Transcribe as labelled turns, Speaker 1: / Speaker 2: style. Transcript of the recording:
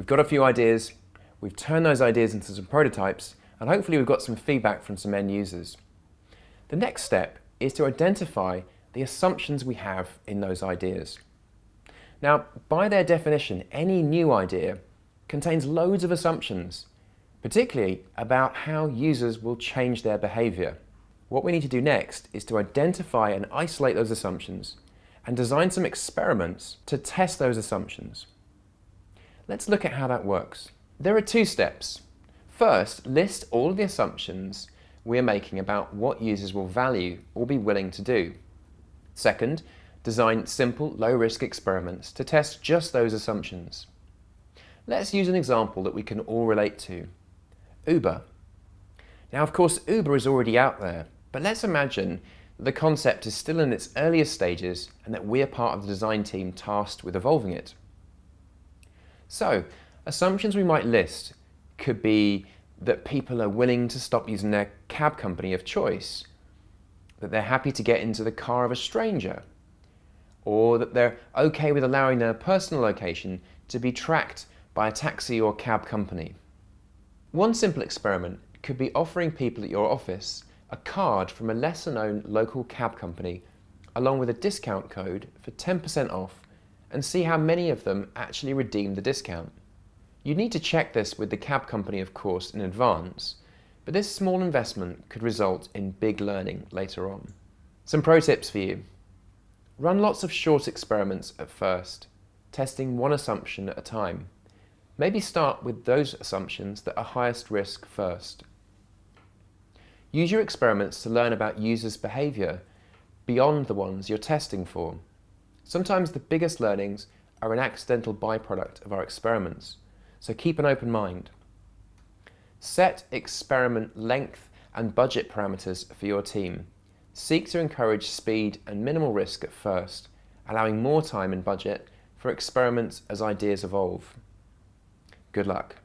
Speaker 1: got a few ideas, we've turned those ideas into some prototypes, and hopefully we've got some feedback from some end users. The next step is to identify the assumptions we have in those ideas. Now, by their definition, any new idea contains loads of assumptions, particularly about how users will change their behavior. What we need to do next is to identify and isolate those assumptions and design some experiments to test those assumptions. Let's look at how that works. There are two steps. First, list all of the assumptions we are making about what users will value or be willing to do. Second, design simple, low-risk experiments to test just those assumptions. Let's use an example that we can all relate to. Uber. Now, of course, Uber is already out there, but let's imagine that the concept is still in its earliest stages and that we are part of the design team tasked with evolving it. So, assumptions we might list could be that people are willing to stop using their cab company of choice, that they're happy to get into the car of a stranger, or that they're okay with allowing their personal location to be tracked by a taxi or cab company. One simple experiment could be offering people at your office a card from a lesser-known local cab company along with a discount code for 10% off and see how many of them actually redeem the discount. You need to check this with the cab company, of course, in advance, but this small investment could result in big learning later on. Some pro tips for you. Run lots of short experiments at first, testing one assumption at a time. Maybe start with those assumptions that are highest risk first. Use your experiments to learn about users' behavior beyond the ones you're testing for. Sometimes the biggest learnings are an accidental byproduct of our experiments, so keep an open mind. Set experiment length and budget parameters for your team. Seek to encourage speed and minimal risk at first, allowing more time and budget for experiments as ideas evolve. Good luck.